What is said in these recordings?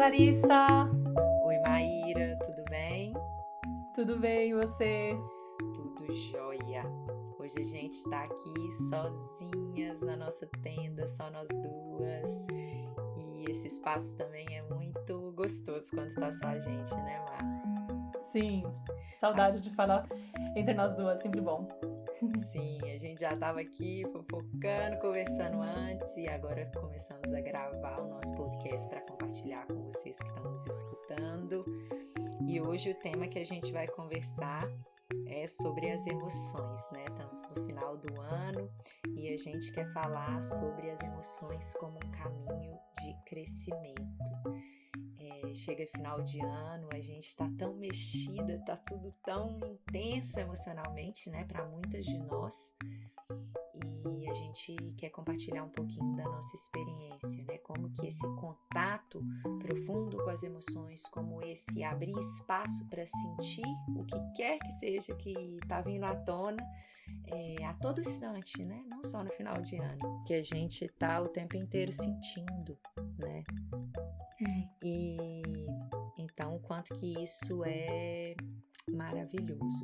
Larissa! Oi, Maíra, tudo bem? Tudo bem, e você? Tudo jóia. Hoje a gente está aqui sozinhas na nossa tenda, só nós duas. E esse espaço também é muito gostoso quando tá só a gente, né, Mar? Sim, saudade de falar entre nós duas, sempre bom. Sim, a gente já estava aqui fofocando, conversando antes e agora começamos a gravar o nosso podcast para compartilhar com vocês que estão nos escutando. E hoje o tema que a gente vai conversar é sobre as emoções, né? Estamos no final do ano e a gente quer falar sobre as emoções como um caminho de crescimento. Chega final de ano, a gente está tão mexida, tá tudo tão intenso emocionalmente, né? Para muitas de nós. E a gente quer compartilhar um pouquinho da nossa experiência, né? Como que esse contato profundo com as emoções, como esse abrir espaço para sentir o que quer que seja que está vindo à tona a todo instante, né? Não só no final de ano, que a gente está o tempo inteiro sentindo, né? E então, o quanto que isso é maravilhoso.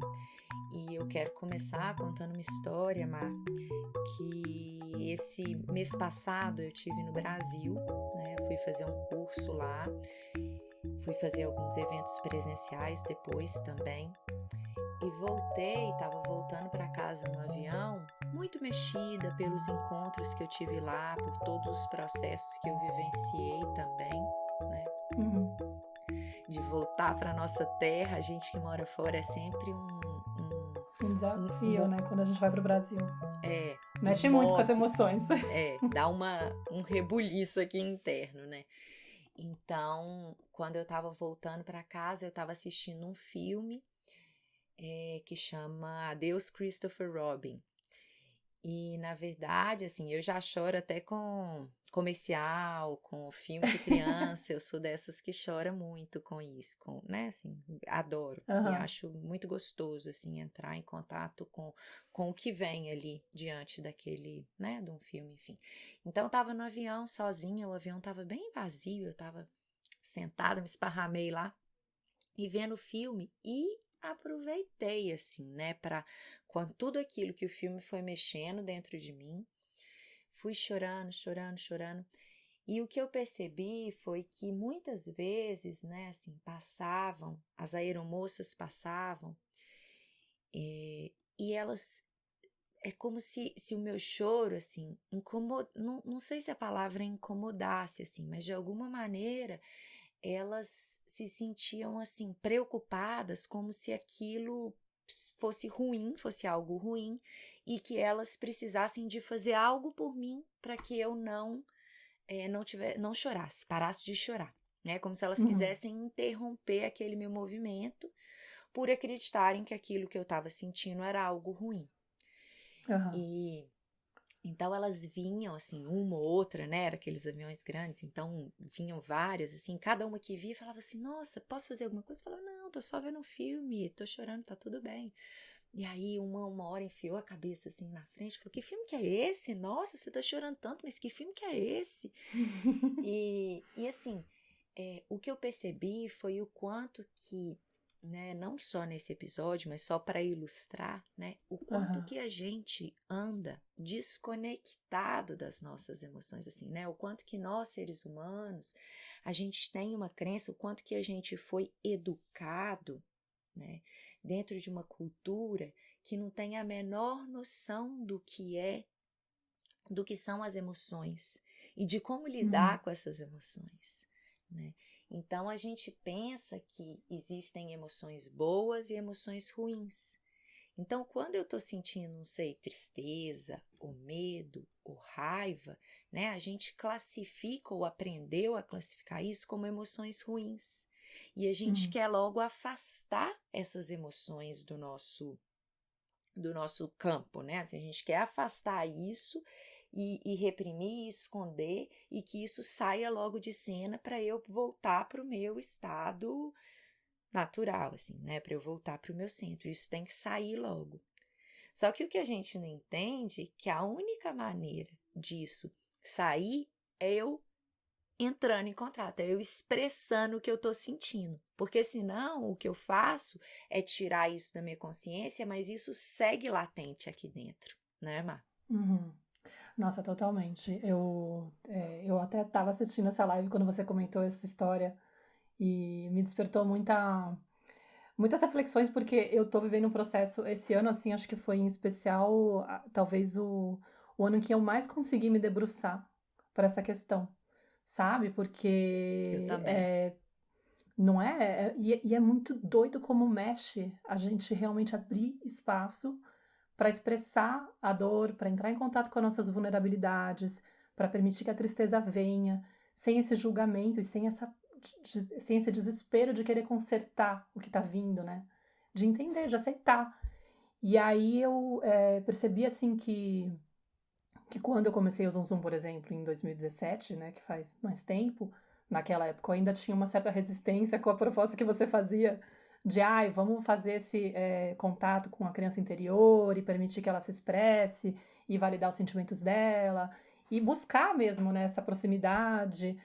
E eu quero começar contando uma história, Mar, que esse mês passado eu tive no Brasil, né? Fui fazer um curso lá, fui fazer alguns eventos presenciais depois também. E voltei, estava voltando para casa no avião, muito mexida pelos encontros que eu tive lá, por todos os processos que eu vivenciei também, né? De voltar para nossa terra, a gente que mora fora é sempre um desafio, né? Quando a gente vai pro Brasil. Mexe move, muito com as emoções. Dá um rebuliço aqui interno, né? Então, quando eu tava voltando para casa, eu tava assistindo um filme que chama Adeus Christopher Robin. E, na verdade, assim, eu já choro até com comercial, com filme de criança, eu sou dessas que chora muito com isso, né, assim, adoro. E acho muito gostoso, assim, entrar em contato com o que vem ali diante daquele, né, de um filme, enfim. Então, eu tava no avião sozinha, o avião tava bem vazio, eu tava sentada, me esparramei lá, e vendo o filme, e aproveitei, assim, né, com tudo aquilo que o filme foi mexendo dentro de mim, fui chorando, e o que eu percebi foi que muitas vezes, né, assim, as aeromoças passavam, e elas, é como se o meu choro, assim, não sei se a palavra incomodasse, assim, mas de alguma maneira elas se sentiam assim preocupadas, como se aquilo fosse ruim, fosse algo ruim, e que elas precisassem de fazer algo por mim para que eu não chorasse, parasse de chorar, né? Como se elas quisessem interromper aquele meu movimento por acreditarem que aquilo que eu estava sentindo era algo ruim. E então elas vinham, assim, uma ou outra, né, era aqueles aviões grandes, então vinham várias, assim, cada uma que via falava assim, nossa, posso fazer alguma coisa? Eu falava, não, tô só vendo um filme, tô chorando, tá tudo bem. E aí uma hora enfiou a cabeça, assim, na frente, falou, que filme que é esse? Nossa, você tá chorando tanto, mas que filme que é esse? e assim, o que eu percebi foi o quanto que, né, não só nesse episódio, mas só para ilustrar, né, o quanto que a gente anda desconectado das nossas emoções, assim, né, o quanto que nós, seres humanos, a gente tem uma crença, o quanto que a gente foi educado, né, dentro de uma cultura que não tem a menor noção do que são as emoções e de como lidar com essas emoções, né? Então a gente pensa que existem emoções boas e emoções ruins. Então quando eu tô sentindo, não sei, tristeza, ou medo, ou raiva, né? A gente classifica ou aprendeu a classificar isso como emoções ruins. E a gente quer logo afastar essas emoções do nosso campo, né? Assim, a gente quer afastar isso e reprimir, esconder, e que isso saia logo de cena para eu voltar para o meu estado natural, assim, né? Para eu voltar para o meu centro. Isso tem que sair logo. Só que o que a gente não entende é que a única maneira disso sair é eu entrando em contato, é eu expressando o que eu tô sentindo. Porque senão o que eu faço é tirar isso da minha consciência, mas isso segue latente aqui dentro, né, Mar? Uhum. Nossa, totalmente. Eu até estava assistindo essa live quando você comentou essa história e me despertou muitas reflexões, porque eu tô vivendo um processo, esse ano, assim, acho que foi em especial, talvez o ano que eu mais consegui me debruçar para essa questão, sabe? Eu Porque também. não é? E é muito doido como mexe a gente realmente abrir espaço para expressar a dor, para entrar em contato com as nossas vulnerabilidades, para permitir que a tristeza venha, sem esse julgamento e sem esse desespero de querer consertar o que está vindo, né? De entender, de aceitar. E aí eu percebi assim que quando eu comecei o Zum Zum, por exemplo, em 2017, né, que faz mais tempo, naquela época eu ainda tinha uma certa resistência com a proposta que você fazia de, vamos fazer esse contato com a criança interior e permitir que ela se expresse e validar os sentimentos dela e buscar mesmo, né, essa proximidade.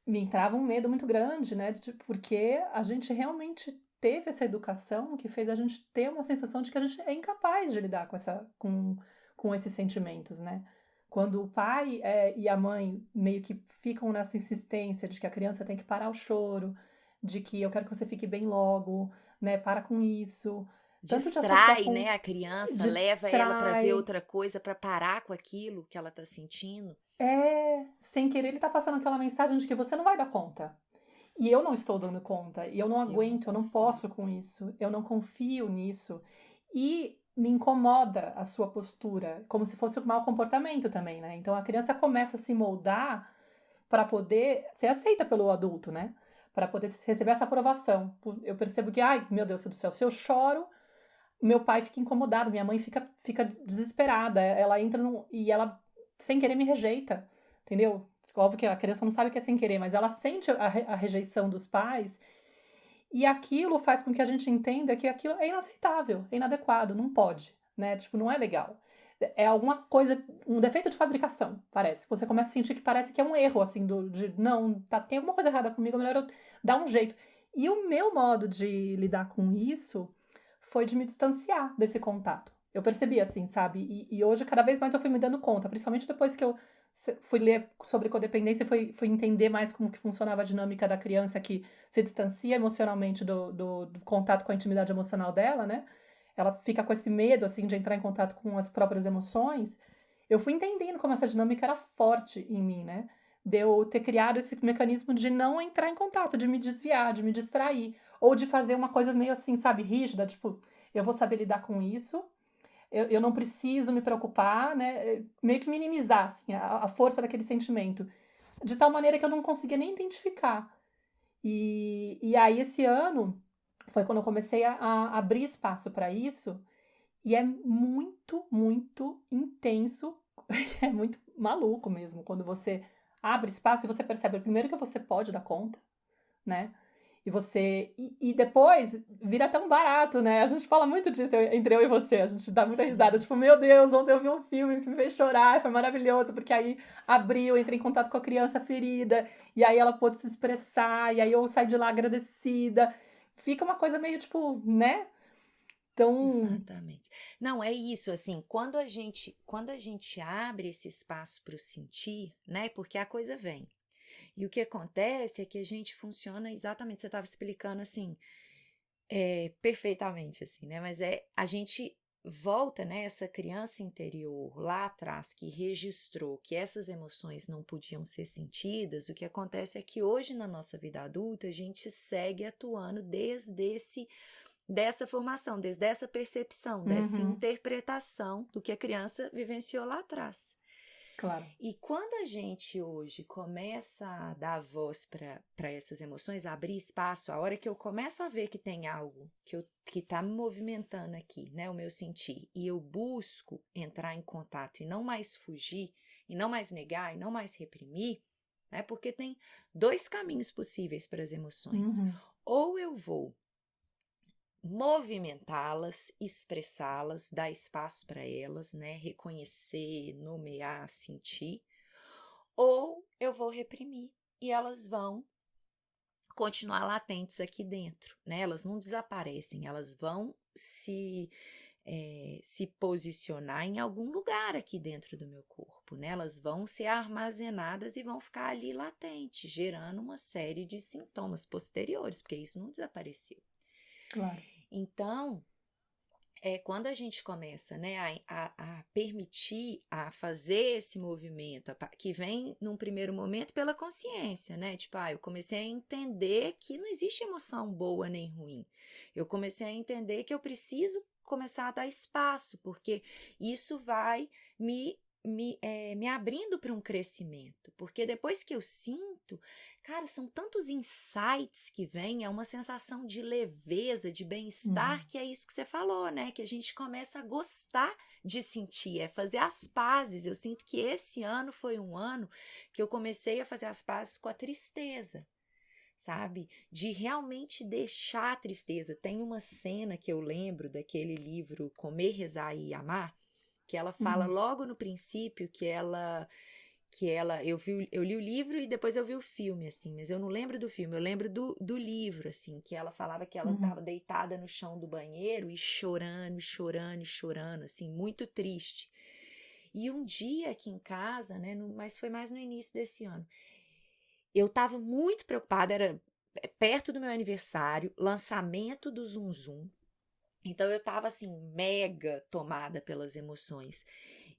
Me entrava um medo muito grande, né, porque a gente realmente teve essa educação que fez a gente ter uma sensação de que a gente é incapaz de lidar com esses sentimentos, né? Quando o pai e a mãe meio que ficam nessa insistência de que a criança tem que parar o choro, de que eu quero que você fique bem logo, né? Para com isso. Tanto de associar Distrai, com. né, a criança, leva ela para ver Distrai. outra coisa, para parar com aquilo que ela tá sentindo. Sem querer, ele tá passando aquela mensagem de que você não vai dar conta. E eu não estou dando conta, e eu não Eu não aguento, eu não confio. posso com isso, eu não confio nisso. E me incomoda a sua postura, como se fosse um mau comportamento também, né? Então a criança começa a se moldar para poder ser aceita pelo adulto, né? Para poder receber essa aprovação. Eu percebo que, ai, meu Deus do céu, se eu choro, meu pai fica incomodado, minha mãe fica desesperada, ela entra e ela, sem querer, me rejeita, entendeu? Óbvio que a criança não sabe que é sem querer, mas ela sente a rejeição dos pais e aquilo faz com que a gente entenda que aquilo é inaceitável, é inadequado, não pode, né? Tipo, não é legal. É alguma coisa, um defeito de fabricação, parece. Você começa a sentir que parece que é um erro, assim, não, tem alguma coisa errada comigo, é melhor eu dar um jeito. E o meu modo de lidar com isso foi de me distanciar desse contato. Eu percebi assim, sabe? E hoje, cada vez mais eu fui me dando conta, principalmente depois que eu fui ler sobre codependência e fui entender mais como que funcionava a dinâmica da criança que se distancia emocionalmente do contato com a intimidade emocional dela, né? Ela fica com esse medo, assim, de entrar em contato com as próprias emoções. Eu fui entendendo como essa dinâmica era forte em mim, né? De eu ter criado esse mecanismo de não entrar em contato, de me desviar, de me distrair. Ou de fazer uma coisa meio assim, sabe, rígida, tipo, eu vou saber lidar com isso, eu não preciso me preocupar, né? Meio que minimizar, assim, a força daquele sentimento. De tal maneira que eu não conseguia nem identificar. E aí, esse ano, foi quando eu comecei a abrir espaço para isso, e é muito, muito intenso, é muito maluco mesmo, quando você abre espaço e você percebe, primeiro, que você pode dar conta, né? E depois vira até um barato, né? A gente fala muito disso entre eu e você, a gente dá muita risada, Sim. tipo, meu Deus, ontem eu vi um filme que me fez chorar, foi maravilhoso, porque aí abriu, entrei em contato com a criança ferida, e aí ela pôde se expressar, e aí eu saí de lá agradecida. Fica uma coisa meio tipo, né? Então. Exatamente. Não, é isso, assim, quando a gente abre esse espaço para o sentir, né? Porque a coisa vem. E o que acontece é que a gente funciona exatamente, você estava explicando assim, perfeitamente, assim, né? Mas a gente volta, né? Essa criança interior lá atrás que registrou que essas emoções não podiam ser sentidas, o que acontece é que hoje na nossa vida adulta a gente segue atuando dessa formação, desde essa percepção, dessa Uhum, interpretação do que a criança vivenciou lá atrás. claro. E quando a gente hoje começa a dar voz para essas emoções, abrir espaço, a hora que eu começo a ver que tem algo que está me movimentando aqui, né, o meu sentir, e eu busco entrar em contato e não mais fugir, e não mais negar, e não mais reprimir, né, porque tem dois caminhos possíveis para as emoções. Uhum, Ou eu vou movimentá-las, expressá-las, dar espaço para elas, né? Reconhecer, nomear, sentir, ou eu vou reprimir, e elas vão continuar latentes aqui dentro, né? Elas não desaparecem, elas vão se posicionar em algum lugar aqui dentro do meu corpo, né? Elas vão ser armazenadas e vão ficar ali latentes, gerando uma série de sintomas posteriores, porque isso não desapareceu. Claro. Então, quando a gente começa, né, a permitir, a fazer esse movimento, que vem num primeiro momento pela consciência, né? Tipo, eu comecei a entender que não existe emoção boa nem ruim. Eu comecei a entender que eu preciso começar a dar espaço, porque isso vai me abrindo para um crescimento. Porque depois que eu sinto, cara, são tantos insights que vêm, é uma sensação de leveza, de bem-estar, que é isso que você falou, né? Que a gente começa a gostar de sentir, é fazer as pazes. Eu sinto que esse ano foi um ano que eu comecei a fazer as pazes com a tristeza, sabe? De realmente deixar a tristeza. Tem uma cena que eu lembro daquele livro Comer, Rezar e Amar, que ela fala logo no princípio eu li o livro e depois eu vi o filme, assim, mas eu não lembro do filme, eu lembro do livro, assim, que ela falava que ela estava deitada no chão do banheiro e chorando, chorando, chorando, assim, muito triste. E um dia aqui em casa, né, mas foi mais no início desse ano, eu estava muito preocupada, era perto do meu aniversário, lançamento do Zum Zum, então eu estava assim, mega tomada pelas emoções.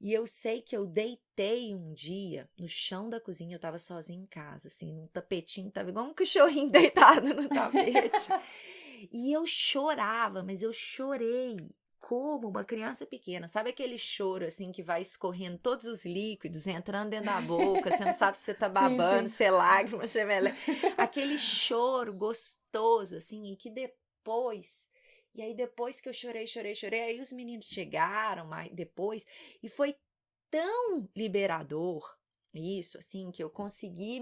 E eu sei que eu deitei um dia no chão da cozinha, eu estava sozinha em casa, assim, num tapetinho, tava igual um cachorrinho deitado no tapete. E eu chorava, mas eu chorei como uma criança pequena. Sabe aquele choro, assim, que vai escorrendo todos os líquidos, entrando dentro da boca, você não sabe se você tá babando, se é lágrima, se é meleca. Aquele choro gostoso, assim, e que depois... E aí, depois que eu chorei, aí os meninos chegaram depois, e foi tão liberador isso, assim, que eu consegui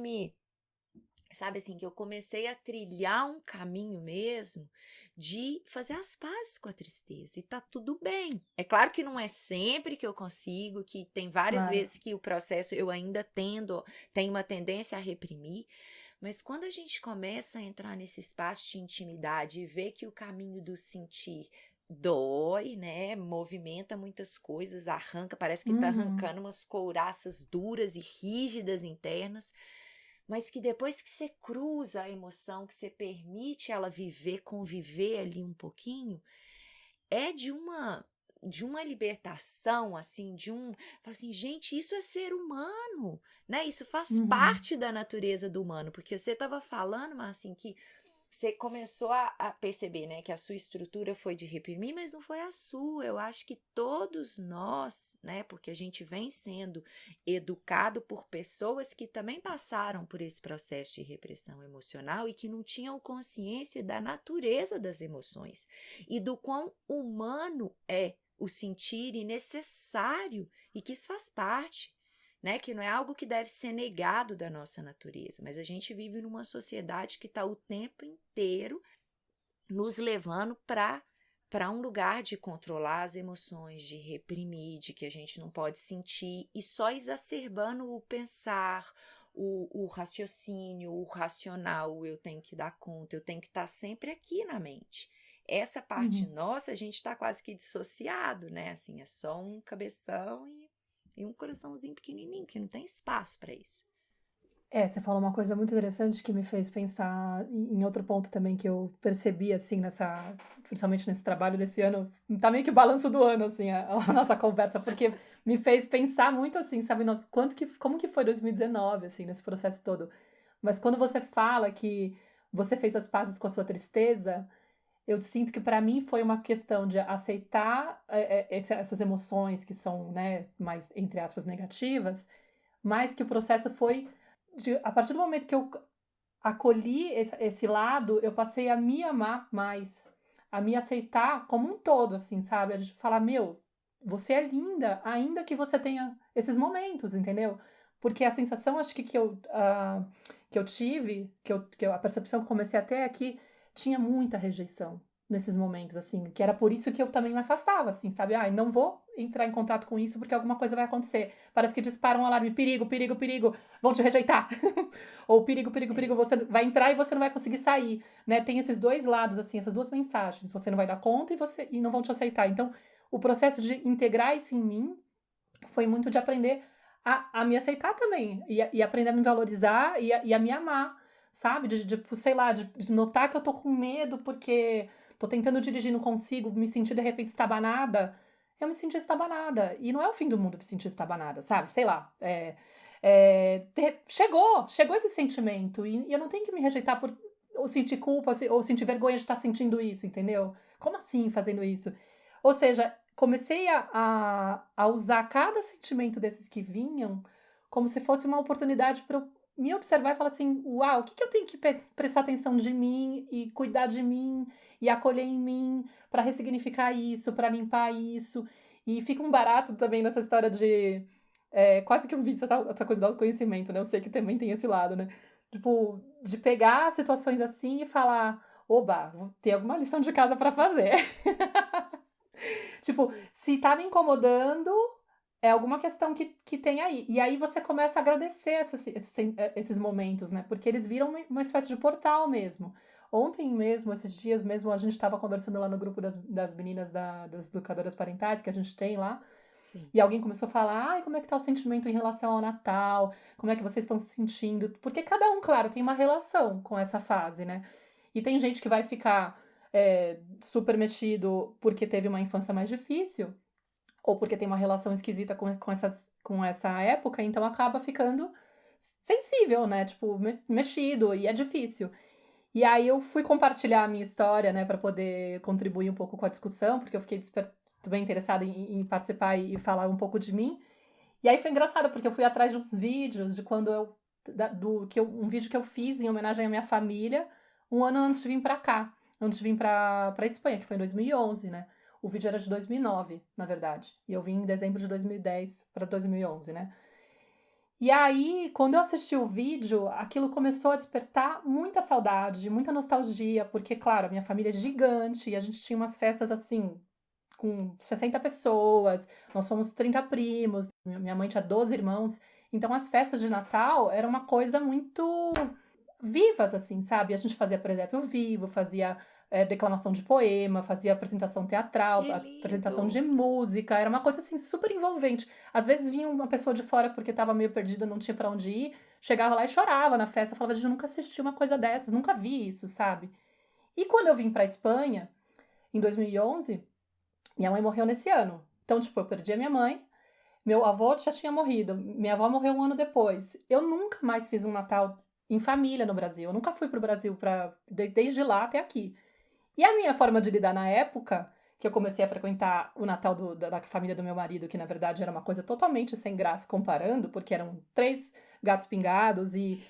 sabe assim, que eu comecei a trilhar um caminho mesmo de fazer as pazes com a tristeza, e tá tudo bem. É claro que não é sempre que eu consigo, que tem várias vezes que o processo eu ainda tenho uma tendência a reprimir, mas quando a gente começa a entrar nesse espaço de intimidade e ver que o caminho do sentir dói, né? Movimenta muitas coisas, arranca, parece que tá arrancando umas couraças duras e rígidas internas, mas que depois que você cruza a emoção, que você permite ela conviver ali um pouquinho, é de uma libertação, assim, fala assim, gente, isso é ser humano, né? Isso faz parte da natureza do humano, porque você estava falando, mas assim, que você começou a perceber, né, que a sua estrutura foi de reprimir, mas não foi a sua. Eu acho que todos nós, né, porque a gente vem sendo educado por pessoas que também passaram por esse processo de repressão emocional e que não tinham consciência da natureza das emoções e do quão humano é o sentir e necessário, e que isso faz parte, né? Que não é algo que deve ser negado da nossa natureza, mas a gente vive numa sociedade que está o tempo inteiro nos levando para um lugar de controlar as emoções, de reprimir, de que a gente não pode sentir, e só exacerbando o pensar, o raciocínio, o racional, eu tenho que dar conta, eu tenho que estar sempre aqui na mente. Essa parte nossa, a gente está quase que dissociado, né? Assim, é só um cabeção e um coraçãozinho pequenininho, que não tem espaço para isso. Você falou uma coisa muito interessante que me fez pensar em outro ponto também que eu percebi, assim, principalmente nesse trabalho desse ano. Tá meio que o balanço do ano, assim, a nossa conversa, porque me fez pensar muito, assim, sabe, como que foi 2019, assim, nesse processo todo. Mas quando você fala que você fez as pazes com a sua tristeza, eu sinto que para mim foi uma questão de aceitar essas emoções que são, né, mais, entre aspas, negativas, mas que o processo foi a partir do momento que eu acolhi esse lado, eu passei a me amar mais, a me aceitar como um todo, assim, sabe? A gente falar, meu, você é linda, ainda que você tenha esses momentos, entendeu? Porque a sensação, acho que eu tive, a percepção que eu comecei até aqui, tinha muita rejeição. nesses momentos, assim, que era por isso que eu também me afastava, assim, sabe? Ai, não vou entrar em contato com isso porque alguma coisa vai acontecer. Parece que dispara um alarme, perigo, perigo, perigo, vão te rejeitar. Ou perigo, perigo, perigo, É. você vai entrar e você não vai conseguir sair, né? Tem esses dois lados, assim, essas duas mensagens. Você não vai dar conta e não vão te aceitar. Então, o processo de integrar isso em mim foi muito de aprender a me aceitar também. E aprender a me valorizar e a me amar, sabe? Sei lá, de notar que eu tô com medo porque tô tentando dirigir, não consigo, me sentir de repente estabanada. Eu me senti estabanada. E não é o fim do mundo me sentir estabanada, sabe? Sei lá. Chegou esse sentimento. E eu não tenho que me rejeitar por ou sentir culpa ou sentir vergonha de estar sentindo isso, entendeu? Como assim fazendo isso? Ou seja, comecei a usar cada sentimento desses que vinham como se fosse uma oportunidade para eu me observar e falar assim: uau, o que eu tenho que prestar atenção de mim e cuidar de mim e acolher em mim para ressignificar isso, para limpar isso. E fica um barato também nessa história de. Quase que um vício, essa coisa do autoconhecimento, né? Eu sei que também tem esse lado, né? Tipo, de pegar situações assim e falar: oba, vou ter alguma lição de casa para fazer. Tipo, se tá me incomodando, é alguma questão que tem aí. E aí você começa a agradecer esses momentos, né? Porque eles viram uma espécie de portal mesmo. Ontem mesmo, esses dias mesmo, a gente estava conversando lá no grupo das meninas das educadoras parentais que a gente tem lá. Sim. E alguém começou a falar, ai, como é que tá o sentimento em relação ao Natal? Como é que vocês estão se sentindo? Porque cada um, claro, tem uma relação com essa fase, né? E tem gente que vai ficar super mexido porque teve uma infância mais difícil, ou porque tem uma relação esquisita com essa época, então acaba ficando sensível, né? Tipo, mexido, e é difícil. E aí eu fui compartilhar a minha história, né, para poder contribuir um pouco com a discussão, porque eu fiquei bem interessada em participar e falar um pouco de mim. E aí foi engraçado, porque eu fui atrás de uns vídeos de quando um vídeo que eu fiz em homenagem à minha família, um ano antes de vir pra cá, antes de vir pra Espanha, que foi em 2011, né? O vídeo era de 2009, na verdade. E eu vim em dezembro de 2010 para 2011, né? E aí, quando eu assisti o vídeo, aquilo começou a despertar muita saudade, muita nostalgia, porque, claro, a minha família é gigante e a gente tinha umas festas assim, com 60 pessoas, nós somos 30 primos, minha mãe tinha 12 irmãos, então as festas de Natal eram uma coisa muito vivas, assim, sabe? A gente fazia, por exemplo, vivo, fazia declamação de poema, fazia apresentação teatral, Que apresentação de lindo! música, era uma coisa, assim, super envolvente. Às vezes vinha uma pessoa de fora porque estava meio perdida, não tinha pra onde ir, chegava lá e chorava na festa, falava, gente, eu nunca assisti uma coisa dessas, nunca vi isso, sabe? E quando eu vim pra Espanha, em 2011, minha mãe morreu nesse ano. Então, tipo, eu perdi a minha mãe, meu avô já tinha morrido, minha avó morreu um ano depois. Eu nunca mais fiz um Natal em família no Brasil. Eu nunca fui pro Brasil desde lá até aqui. E a minha forma de lidar na época, que eu comecei a frequentar o Natal da família do meu marido, que na verdade era uma coisa totalmente sem graça comparando, porque eram 3 gatos pingados e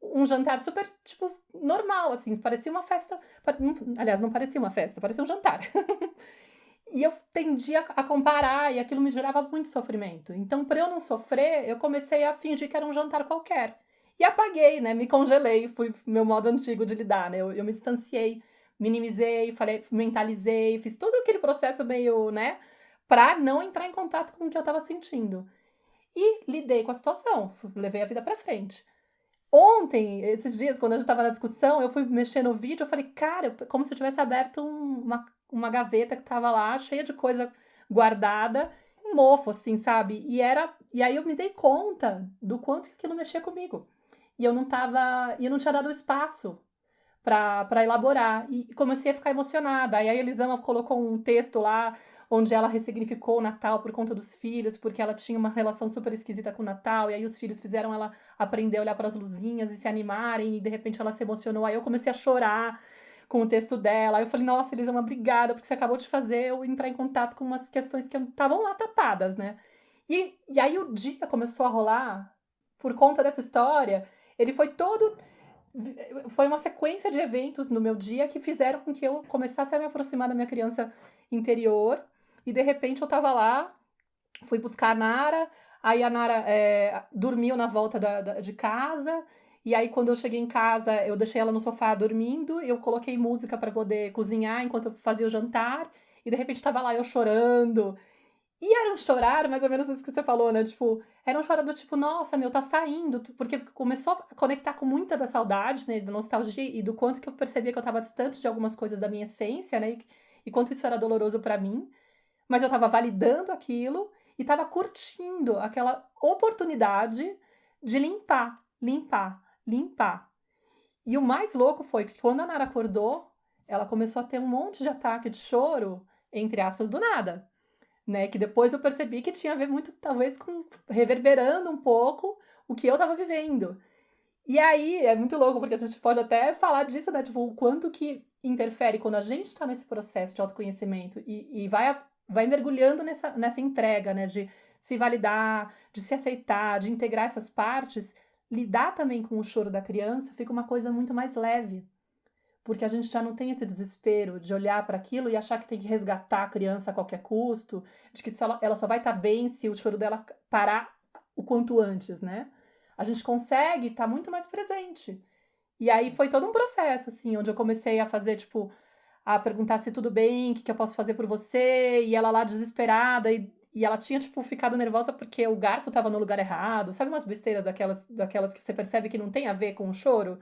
um jantar super, tipo, normal, assim, parecia uma festa. Aliás, não parecia uma festa, parecia um jantar. E eu tendia a comparar, e aquilo me gerava muito sofrimento. Então, para eu não sofrer, eu comecei a fingir que era um jantar qualquer. E apaguei, né? Me congelei, fui meu modo antigo de lidar, né? Eu me distanciei, minimizei, falei, mentalizei, fiz todo aquele processo meio, né? Pra não entrar em contato com o que eu tava sentindo. E lidei com a situação, levei a vida pra frente. Ontem, esses dias, quando a gente tava na discussão, eu fui mexer no vídeo, eu falei, cara, como se eu tivesse aberto uma gaveta que tava lá, cheia de coisa guardada, um mofo, assim, sabe? E aí eu me dei conta do quanto que aquilo mexia comigo. E eu não tinha dado espaço para elaborar. E comecei a ficar emocionada. Aí a Elisama colocou um texto lá onde ela ressignificou o Natal por conta dos filhos, porque ela tinha uma relação super esquisita com o Natal, e aí os filhos fizeram ela aprender a olhar para as luzinhas e se animarem, e de repente ela se emocionou. Aí eu comecei a chorar com o texto dela. Aí eu falei, nossa, Elisama, obrigada, porque você acabou de fazer eu entrar em contato com umas questões que estavam lá tapadas, né? E aí o dia começou a rolar por conta dessa história. Ele foi uma sequência de eventos no meu dia que fizeram com que eu começasse a me aproximar da minha criança interior. E de repente eu tava lá, fui buscar a Nara, aí a Nara dormiu na volta de casa, E aí, quando eu cheguei em casa, eu deixei ela no sofá dormindo, eu coloquei música para poder cozinhar enquanto eu fazia o jantar, e de repente estava lá eu chorando. E era um chorar, mais ou menos isso que você falou, né? Tipo, era um chorar do tipo, nossa, meu, tá saindo. Porque começou a conectar com muita da saudade, né? Da nostalgia e do quanto que eu percebia que eu tava distante de algumas coisas da minha essência, né? E quanto isso era doloroso pra mim. Mas eu tava validando aquilo e tava curtindo aquela oportunidade de limpar, limpar, limpar. E o mais louco foi que quando a Nara acordou, ela começou a ter um monte de ataque de choro, entre aspas, do nada, né? Que depois eu percebi que tinha a ver muito, talvez, com reverberando um pouco o que eu estava vivendo. E aí é muito louco, porque a gente pode até falar disso, né? Tipo, o quanto que interfere quando a gente está nesse processo de autoconhecimento e vai mergulhando nessa entrega, né? De se validar, de se aceitar, de integrar essas partes, lidar também com o choro da criança fica uma coisa muito mais leve. Porque a gente já não tem esse desespero de olhar para aquilo e achar que tem que resgatar a criança a qualquer custo, de que ela só vai estar bem se o choro dela parar o quanto antes, né? A gente consegue estar muito mais presente. E aí foi todo um processo, assim, onde eu comecei a fazer, tipo, a perguntar se tudo bem, o que eu posso fazer por você, e ela lá desesperada, e ela tinha, tipo, ficado nervosa porque o garfo estava no lugar errado, sabe umas besteiras daquelas que você percebe que não tem a ver com o choro?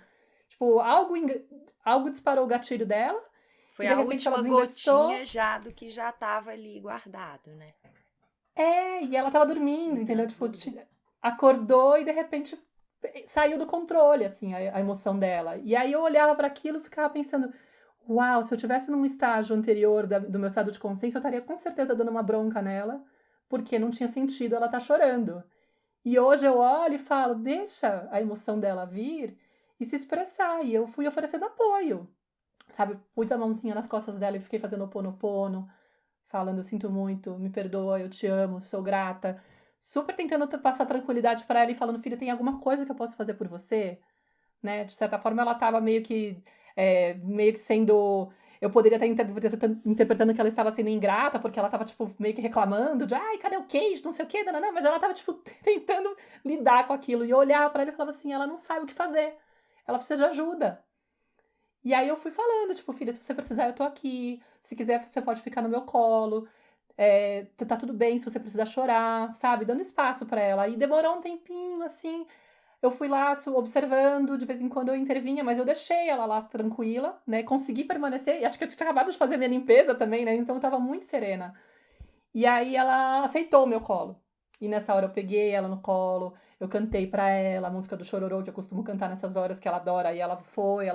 Tipo, algo disparou o gatilho dela Foi e de a repente ela última gotinha desinvestou. já do que já estava ali guardado, né? E ela tava dormindo, E entendeu? Tipo, transbordou. acordou e de repente saiu do controle, assim, a emoção dela. E aí eu olhava para aquilo e ficava pensando, uau, se eu tivesse num estágio anterior do meu estado de consciência, eu estaria com certeza dando uma bronca nela, porque não tinha sentido ela estar chorando. E hoje eu olho e falo, deixa a emoção dela vir e se expressar. E eu fui oferecendo apoio, sabe? Pus a mãozinha nas costas dela e fiquei fazendo oponopono, falando, eu sinto muito, me perdoa, eu te amo, sou grata. Super tentando passar tranquilidade para ela e falando, filha, tem alguma coisa que eu posso fazer por você? Né? De certa forma, ela estava meio que sendo. Eu poderia estar interpretando que ela estava sendo ingrata, porque ela estava, tipo, meio que reclamando de, ai, cadê o queijo, não sei o quê, não, mas ela estava, tipo, tentando lidar com aquilo. E eu olhava para ela e falava assim, ela não sabe o que fazer. Ela precisa de ajuda. E aí eu fui falando, tipo, filha, se você precisar, eu tô aqui. Se quiser, você pode ficar no meu colo. Tá tudo bem se você precisar chorar, sabe? Dando espaço para ela. E demorou um tempinho, assim. Eu fui lá observando, de vez em quando eu intervinha, mas eu deixei ela lá tranquila, né? Consegui permanecer. E acho que eu tinha acabado de fazer a minha limpeza também, né? Então eu tava muito serena. E aí ela aceitou o meu colo. E nessa hora eu peguei ela no colo, eu cantei pra ela a música do Chororô, que eu costumo cantar nessas horas que ela adora. E ela foi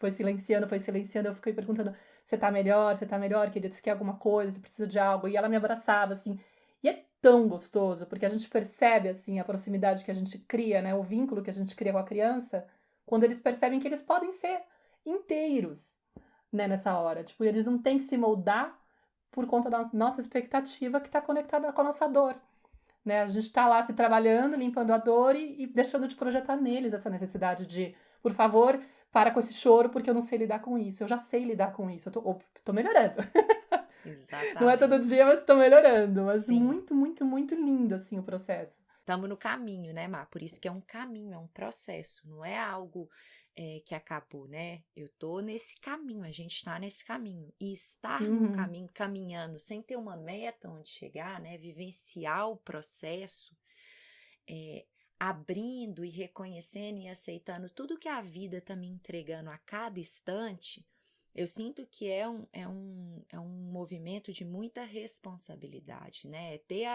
silenciando, foi silenciando. Eu fiquei perguntando: você tá melhor? Você tá melhor, querida? Você quer alguma coisa? Você precisa de algo? E ela me abraçava, assim. E é tão gostoso, porque a gente percebe, assim, a proximidade que a gente cria, né? O vínculo que a gente cria com a criança, quando eles percebem que eles podem ser inteiros, né? Nessa hora. Tipo, eles não têm que se moldar por conta da nossa expectativa que está conectada com a nossa dor. Né? A gente está lá se trabalhando, limpando a dor e deixando de projetar neles essa necessidade de, por favor, para com esse choro, porque eu não sei lidar com isso. Eu já sei lidar com isso. Eu tô melhorando. Não é todo Exatamente. dia, mas tô melhorando. Mas Sim. muito, muito, muito lindo, assim, o processo. Estamos no caminho, né, Mar? Por isso que é um caminho, é um processo, não é algo que acabou, né? Eu tô nesse caminho, a gente está nesse caminho. E estar no Uhum. caminho, caminhando, sem ter uma meta onde chegar, né? Vivenciar o processo, abrindo e reconhecendo e aceitando tudo que a vida está me entregando a cada instante, eu sinto que é um movimento de muita responsabilidade, né? Ter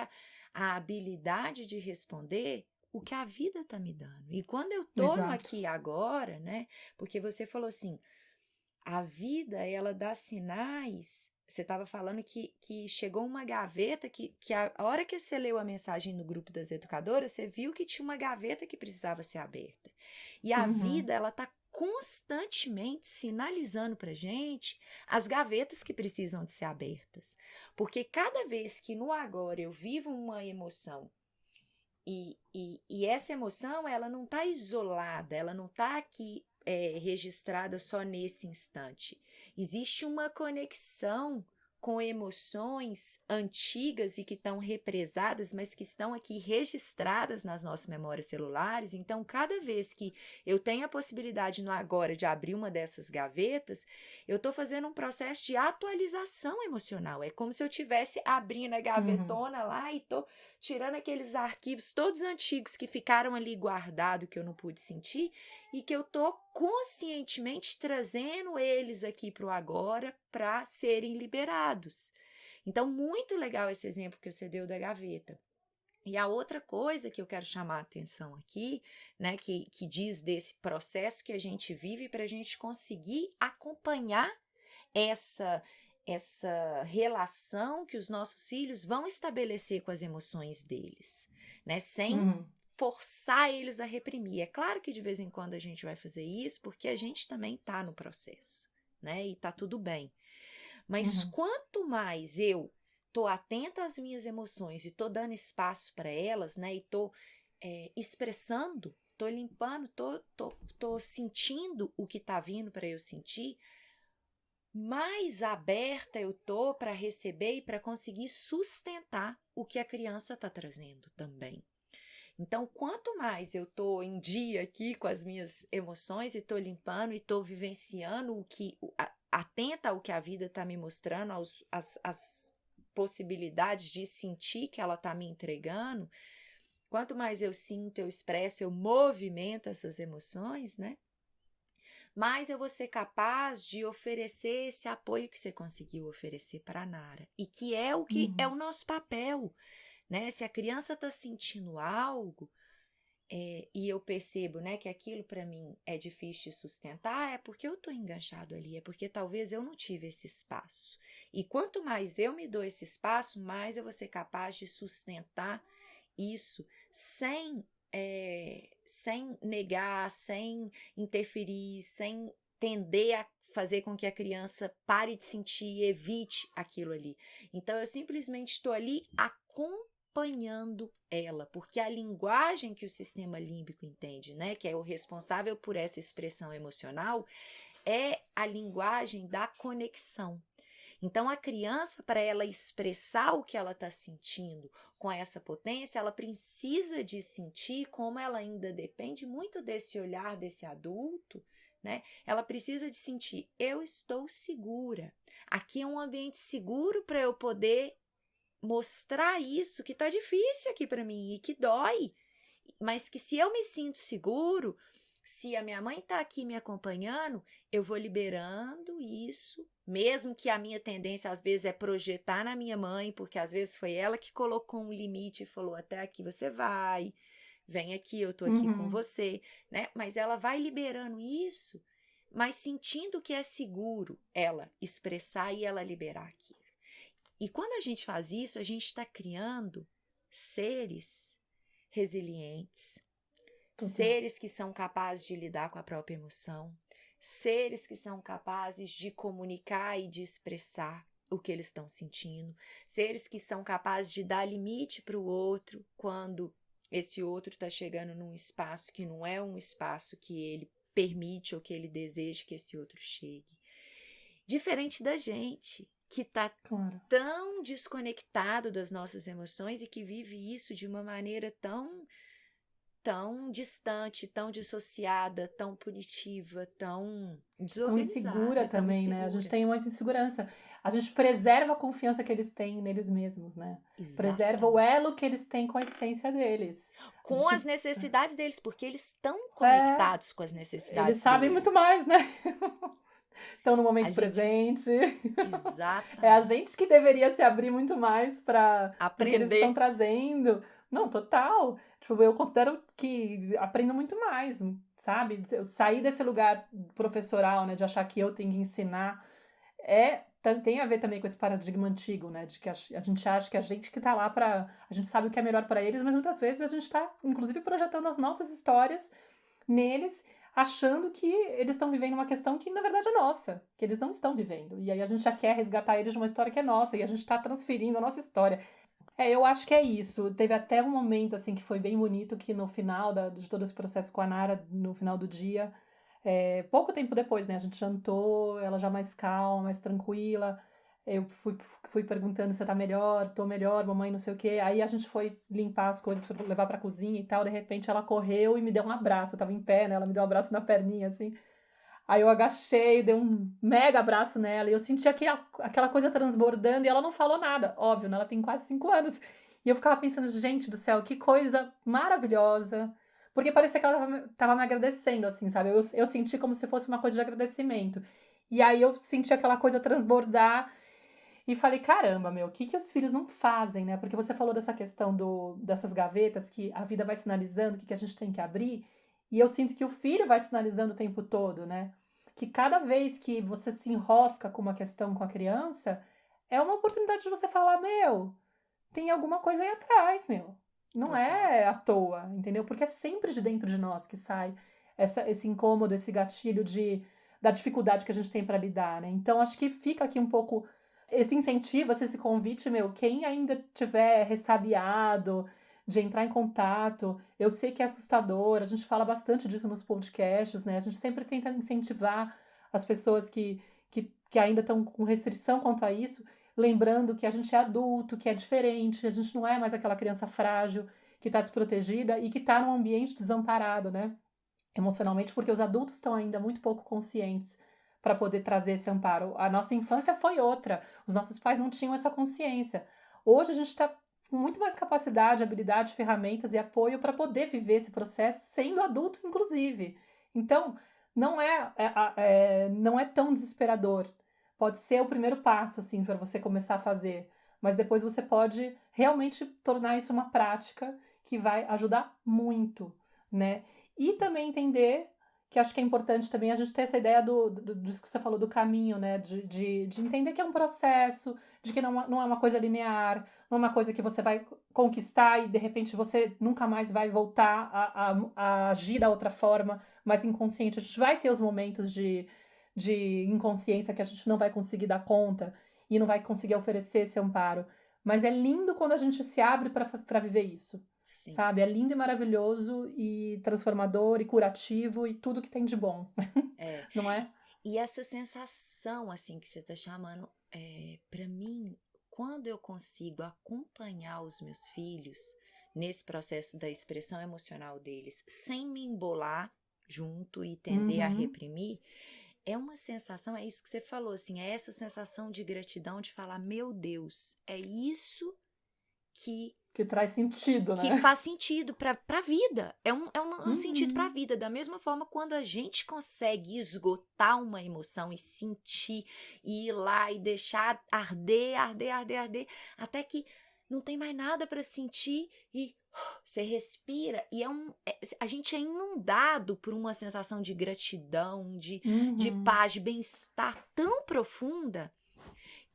a habilidade de responder o que a vida está me dando. E quando eu tô no Exato. aqui e agora, né? Porque você falou assim, a vida, ela dá sinais. Você estava falando que chegou uma gaveta que a hora que você leu a mensagem no grupo das educadoras, você viu que tinha uma gaveta que precisava ser aberta. E a Uhum. vida, ela está constantemente sinalizando para gente as gavetas que precisam de ser abertas. Porque cada vez que no agora eu vivo uma emoção e essa emoção, ela não está isolada, ela não está aqui registrada só nesse instante. Existe uma conexão com emoções antigas e que estão represadas, mas que estão aqui registradas nas nossas memórias celulares. Então, cada vez que eu tenho a possibilidade no agora de abrir uma dessas gavetas, eu estou fazendo um processo de atualização emocional. É como se eu estivesse abrindo a gavetona lá e estou tirando aqueles arquivos todos antigos que ficaram ali guardados, que eu não pude sentir, e que eu estou conscientemente trazendo eles aqui para o agora para serem liberados. Então, muito legal esse exemplo que você deu da gaveta. E a outra coisa que eu quero chamar a atenção aqui, né, que diz desse processo que a gente vive para a gente conseguir acompanhar essa relação que os nossos filhos vão estabelecer com as emoções deles, né, sem forçar eles a reprimir. É claro que de vez em quando a gente vai fazer isso, porque a gente também está no processo, né, e tá tudo bem. Mas quanto mais eu tô atenta às minhas emoções e tô dando espaço para elas, né, e tô expressando, tô limpando, tô sentindo o que tá vindo para eu sentir, mais aberta eu tô para receber e para conseguir sustentar o que a criança tá trazendo também. Então, quanto mais eu tô em dia aqui com as minhas emoções e tô limpando e tô vivenciando o que, atenta ao que a vida tá me mostrando, as possibilidades de sentir que ela tá me entregando, quanto mais eu sinto, eu expresso, eu movimento essas emoções, né? Mais eu vou ser capaz de oferecer esse apoio que você conseguiu oferecer para a Nara. E que é o o nosso papel, né? Se a criança está sentindo algo, e eu percebo, né, que aquilo para mim é difícil de sustentar, é porque eu estou enganchado ali, é porque talvez eu não tive esse espaço. E quanto mais eu me dou esse espaço, mais eu vou ser capaz de sustentar isso sem negar, sem interferir, sem tender a fazer com que a criança pare de sentir e evite aquilo ali. Então, eu simplesmente estou ali acompanhando ela, porque a linguagem que o sistema límbico entende, né, que é o responsável por essa expressão emocional, é a linguagem da conexão. Então, a criança, para ela expressar o que ela está sentindo com essa potência, ela precisa de sentir, como ela ainda depende muito desse olhar desse adulto, né? Ela precisa de sentir, eu estou segura. Aqui é um ambiente seguro para eu poder mostrar isso que está difícil aqui para mim e que dói, mas que se eu me sinto seguro, se a minha mãe está aqui me acompanhando, eu vou liberando isso, mesmo que a minha tendência às vezes é projetar na minha mãe, porque às vezes foi ela que colocou um limite e falou, até aqui você vai, vem aqui, eu tô aqui com você, né? Mas ela vai liberando isso, mas sentindo que é seguro ela expressar e ela liberar aquilo. E quando a gente faz isso, a gente está criando seres resilientes, seres que são capazes de lidar com a própria emoção, seres que são capazes de comunicar e de expressar o que eles estão sentindo, seres que são capazes de dar limite para o outro quando esse outro está chegando num espaço que não é um espaço que ele permite ou que ele deseja que esse outro chegue. Diferente da gente, que está tão desconectado das nossas emoções e que vive isso de uma maneira tão distante, tão dissociada, tão punitiva, tão desorganizada. Tão insegura também, né? A gente tem muita insegurança. A gente preserva a confiança que eles têm neles mesmos, né? Exatamente. Preserva o elo que eles têm com a essência deles. Com as necessidades deles, porque eles estão conectados com as necessidades deles. Eles sabem muito mais, né? Estão no momento presente. Exato. É a gente que deveria se abrir muito mais para o que eles estão trazendo. Não, total. Tipo, eu considero que aprendo muito mais, sabe? Eu sair desse lugar professoral, né? De achar que eu tenho que ensinar. Tem a ver também com esse paradigma antigo, né? De que a gente acha que a gente que tá lá a gente sabe o que é melhor para eles, mas muitas vezes a gente tá, inclusive, projetando as nossas histórias neles, achando que eles estão vivendo uma questão que, na verdade, é nossa, que eles não estão vivendo. E aí a gente já quer resgatar eles de uma história que é nossa, e a gente tá transferindo a nossa história. Eu acho que é isso. Teve até um momento, assim, que foi bem bonito, que no final de todo esse processo com a Nara, no final do dia, pouco tempo depois, né, a gente jantou, ela já mais calma, mais tranquila, Eu fui perguntando se tá melhor, tô melhor, mamãe, não sei o quê. Aí a gente foi limpar as coisas pra levar pra cozinha e tal. De repente ela correu e me deu um abraço. Eu tava em pé, né? Ela me deu um abraço na perninha, assim. Aí eu agachei, dei um mega abraço nela. E eu senti aquela coisa transbordando. E ela não falou nada, óbvio, né? Ela tem quase 5 anos. E eu ficava pensando, gente do céu, que coisa maravilhosa. Porque parecia que ela tava me agradecendo, assim, sabe? Eu senti como se fosse uma coisa de agradecimento. E aí eu senti aquela coisa transbordar. E falei, caramba, meu, o que os filhos não fazem, né? Porque você falou dessa questão dessas gavetas que a vida vai sinalizando o que a gente tem que abrir. E eu sinto que o filho vai sinalizando o tempo todo, né? Que cada vez que você se enrosca com uma questão com a criança, é uma oportunidade de você falar, meu, tem alguma coisa aí atrás, meu. Não Total. é à toa, entendeu? Porque é sempre de dentro de nós que sai esse incômodo, esse gatilho da dificuldade que a gente tem para lidar, né? Então, acho que fica aqui um pouco esse incentivo, esse convite, meu, quem ainda tiver ressabiado de entrar em contato, eu sei que é assustador, a gente fala bastante disso nos podcasts, né? A gente sempre tenta incentivar as pessoas que ainda estão com restrição quanto a isso, lembrando que a gente é adulto, que é diferente, a gente não é mais aquela criança frágil que está desprotegida e que está num ambiente desamparado, né? Emocionalmente, porque os adultos estão ainda muito pouco conscientes para poder trazer esse amparo. A nossa infância foi outra, os nossos pais não tinham essa consciência. Hoje a gente está com muito mais capacidade, habilidade, ferramentas e apoio para poder viver esse processo, sendo adulto, inclusive. Então, não é tão desesperador. Pode ser o primeiro passo, assim, para você começar a fazer, mas depois você pode realmente tornar isso uma prática que vai ajudar muito, né? E também entender que acho que é importante também a gente ter essa ideia disso que você falou, do caminho, né? De entender que é um processo, de que não é uma coisa linear, não é uma coisa que você vai conquistar e de repente você nunca mais vai voltar a agir da outra forma, mais inconsciente. A gente vai ter os momentos de inconsciência que a gente não vai conseguir dar conta e não vai conseguir oferecer esse amparo. Mas é lindo quando a gente se abre para viver isso. Sim. Sabe? É lindo e maravilhoso e transformador e curativo e tudo que tem de bom. É. Não é? E essa sensação, assim, que você tá chamando, para mim, quando eu consigo acompanhar os meus filhos nesse processo da expressão emocional deles, sem me embolar junto e tender a Uhum. reprimir, é uma sensação, é isso que você falou, assim, é essa sensação de gratidão, de falar, meu Deus, é isso que Que traz sentido, que né? faz sentido para a vida. É um sentido para a Uhum. vida. Da mesma forma, quando a gente consegue esgotar uma emoção e sentir, e ir lá e deixar arder, arder, arder, arder, até que não tem mais nada para sentir e você respira. E a gente é inundado por uma sensação de gratidão, de Uhum. paz, de bem-estar tão profunda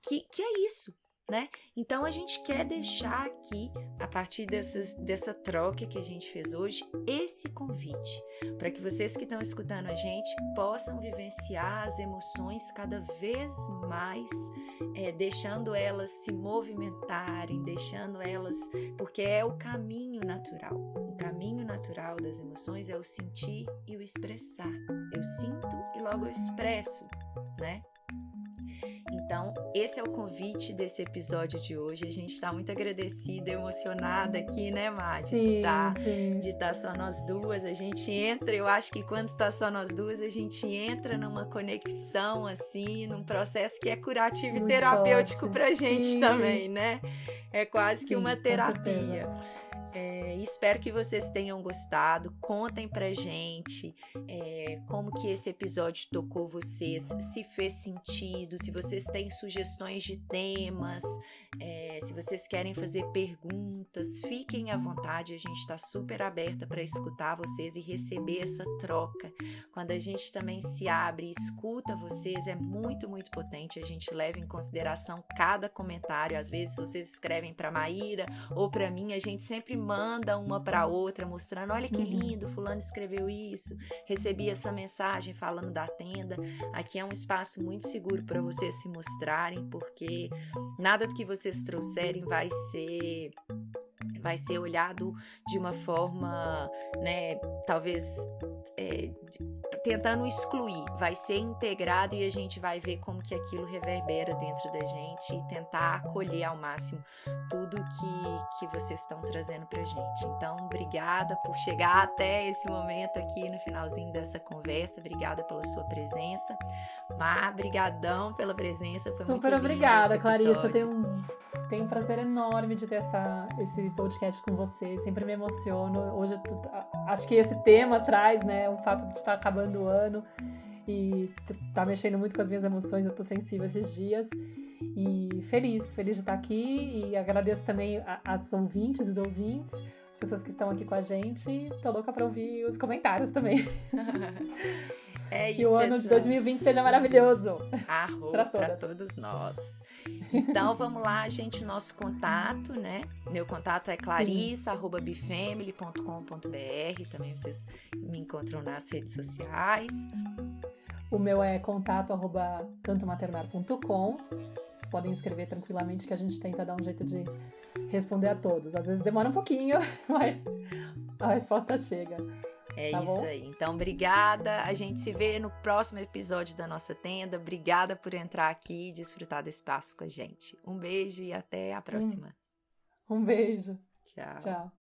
que é isso. Né? Então a gente quer deixar aqui, a partir dessa troca que a gente fez hoje, esse convite para que vocês que estão escutando a gente possam vivenciar as emoções cada vez mais, deixando elas se movimentarem, deixando elas, porque é o caminho natural. O caminho natural das emoções é o sentir e o expressar. Eu sinto e logo eu expresso, né? Então, esse é o convite desse episódio de hoje. A gente está muito agradecida, emocionada aqui, né, Mari? Sim, sim. De estar só nós duas. A gente entra, eu acho que quando está só nós duas, a gente entra numa conexão, assim, num processo que é curativo e Muito terapêutico forte. pra gente Sim, também, sim. né? É quase que uma Sim, com certeza. terapia. Espero que vocês tenham gostado. Contem pra gente como que esse episódio tocou vocês, se fez sentido, se vocês têm sugestões de temas, se vocês querem fazer perguntas, fiquem à vontade. A gente está super aberta para escutar vocês e receber essa troca. Quando a gente também se abre e escuta vocês, é muito, muito potente. A gente leva em consideração cada comentário. Às vezes vocês escrevem para Maíra ou para mim, a gente sempre manda uma para outra, mostrando, olha que lindo, fulano escreveu isso, recebi essa mensagem falando da tenda. Aqui é um espaço muito seguro para vocês se mostrarem, porque nada do que vocês trouxerem vai vai ser olhado de uma forma, né, talvez tentando excluir, vai ser integrado e a gente vai ver como que aquilo reverbera dentro da gente e tentar acolher ao máximo tudo que vocês estão trazendo pra gente. Então, obrigada por chegar até esse momento aqui no finalzinho dessa conversa, obrigada pela sua presença. Mar, brigadão pela presença, foi super muito obrigada, Clarissa, tenho um prazer enorme de ter esse podcast com você, sempre me emociono. Hoje acho que esse tema traz, né, o fato de estar acabando o ano e tá mexendo muito com as minhas emoções, eu tô sensível esses dias e feliz de estar aqui e agradeço também as ouvintes, os ouvintes, as pessoas que estão aqui com a gente, tô louca pra ouvir os comentários também. É isso, que o ano de 2020 seja maravilhoso para todos nós. Então vamos lá, gente, o nosso contato, né? Meu contato é clarissa@bifamily.com.br. Também vocês me encontram nas redes sociais. O meu é contato@cantomaternar.com. Vocês podem escrever tranquilamente que a gente tenta dar um jeito de responder a todos. Às vezes demora um pouquinho, mas a resposta chega. É tá isso bom? aí. Então, obrigada. A gente se vê no próximo episódio da nossa tenda. Obrigada por entrar aqui e desfrutar desse espaço com a gente. Um beijo e até a próxima. Um beijo. Tchau. Tchau.